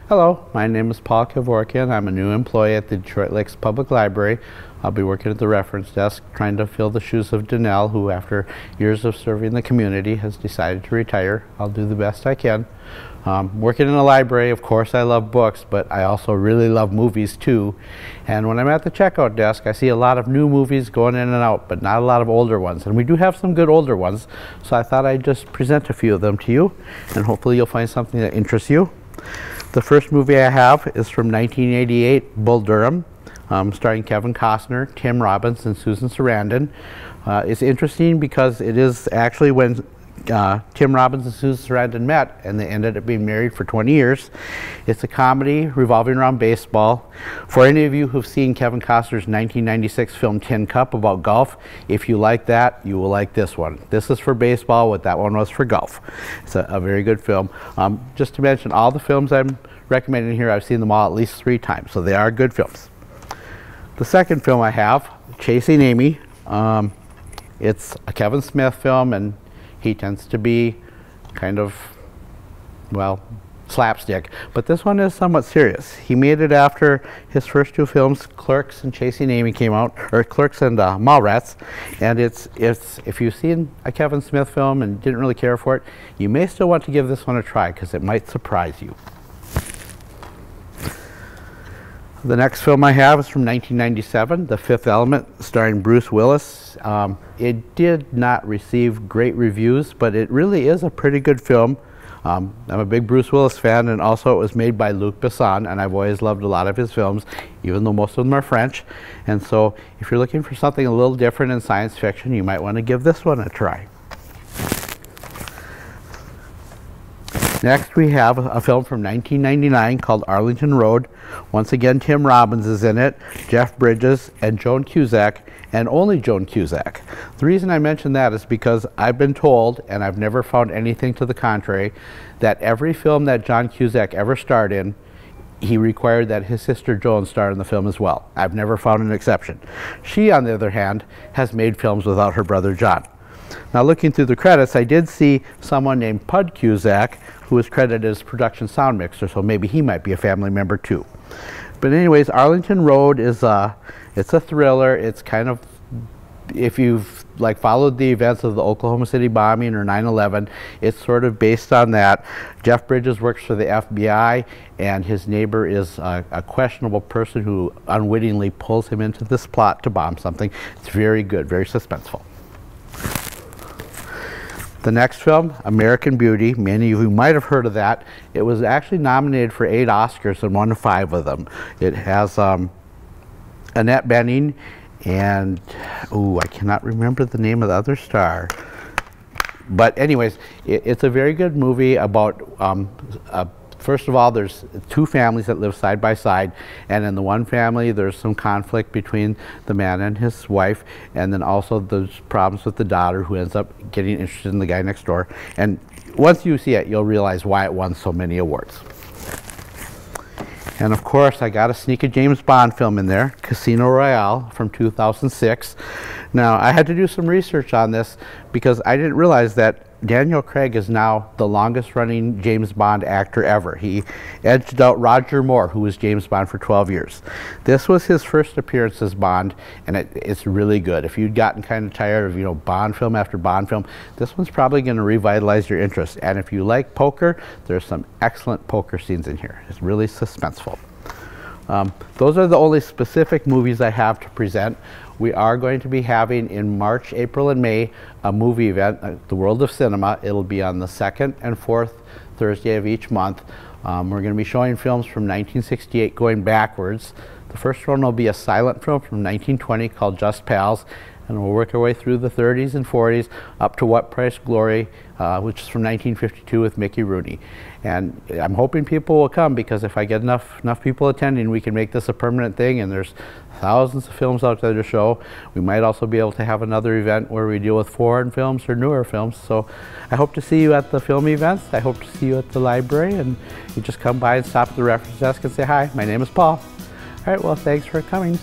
Hello, my name is Paul Kevorkian. I'm a new employee at the Detroit Lakes Public Library. I'll be working at the reference desk trying to fill the shoes of Danelle, who after years of serving the community has decided to retire. I'll do the best I can. Working in a library, of course I love books, but I also really love movies too. And when I'm at the checkout desk, I see a lot of new movies going in and out, but not a lot of older ones. And we do have some good older ones, so I thought I'd just present a few of them to you, and hopefully you'll find something that interests you. The first movie I have is from 1988, Bull Durham, starring Kevin Costner, Tim Robbins, and Susan Sarandon. It's interesting because it is actually when Tim Robbins and Susan Sarandon met, and they ended up being married for 20 years. It's a comedy revolving around baseball. For any of you who've seen Kevin Costner's 1996 film Tin Cup about golf, if you like that, you will like this one. This is for baseball, what that one was for golf. It's a very good film. Just to mention, all the films I'm recommending here, I've seen them all at least 3 times, so they are good films. The second film I have, Chasing Amy. It's a Kevin Smith film, and he tends to be kind of, well, slapstick. But this one is somewhat serious. He made it after his first 2 films, Clerks and Chasing Amy, came out, or Clerks and Mallrats. And it's if you've seen a Kevin Smith film and didn't really care for it, you may still want to give this one a try because it might surprise you. The next film I have is from 1997, The Fifth Element, starring Bruce Willis. It did not receive great reviews, but it really is a pretty good film. I'm a big Bruce Willis fan, and also it was made by Luc Besson, and I've always loved a lot of his films, even though most of them are French. And so if you're looking for something a little different in science fiction, you might want to give this one a try. Next we have a film from 1999 called Arlington Road. Once again, Tim Robbins is in it, Jeff Bridges, and Joan Cusack, and only Joan Cusack. The reason I mention that is because I've been told, and I've never found anything to the contrary, that every film that John Cusack ever starred in, he required that his sister Joan star in the film as well. I've never found an exception. She, on the other hand, has made films without her brother John. Now, looking through the credits, I did see someone named Pud Cusack, who is credited as production sound mixer, so maybe he might be a family member too. But anyways, Arlington Road is it's a thriller. It's kind of, if you've followed the events of the Oklahoma City bombing or 9/11, it's sort of based on that. Jeff Bridges works for the FBI, and his neighbor is a questionable person who unwittingly pulls him into this plot to bomb something. It's very good, very suspenseful. The next film, American Beauty, many of you might have heard of that. It was actually nominated for 8 Oscars and won 5 of them. It has Annette Bening and, I cannot remember the name of the other star. But anyways, it's a very good movie about first of all, there's 2 families that live side by side, and in the one family there's some conflict between the man and his wife, and then also there's problems with the daughter who ends up getting interested in the guy next door. And once you see it, you'll realize why it won so many awards. And of course, I got to sneak a James Bond film in there, Casino Royale from 2006. Now, I had to do some research on this because I didn't realize that Daniel Craig is now the longest running James Bond actor ever. He edged out Roger Moore, who was James Bond for 12 years. This was his first appearance as Bond, and it's really good. If you'd gotten kind of tired of, Bond film after Bond film, this one's probably going to revitalize your interest. And if you like poker, there's some excellent poker scenes in here. It's really suspenseful. Those are the only specific movies I have to present. We are going to be having in March, April, and May a movie event, The World of Cinema. It'll be on the 2nd and 4th Thursday of each month. We're going to be showing films from 1968 going backwards. The first one will be a silent film from 1920 called Just Pals, and we'll work our way through the 30s and 40s up to What Price Glory, which is from 1952 with Mickey Rooney. And I'm hoping people will come, because if I get enough people attending, we can make this a permanent thing, and there's thousands of films out there to show. We might also be able to have another event where we deal with foreign films or newer films. So I hope to see you at the film events. I hope to see you at the library, and you just come by and stop at the reference desk and say hi. My name is Paul. All right, well, thanks for coming.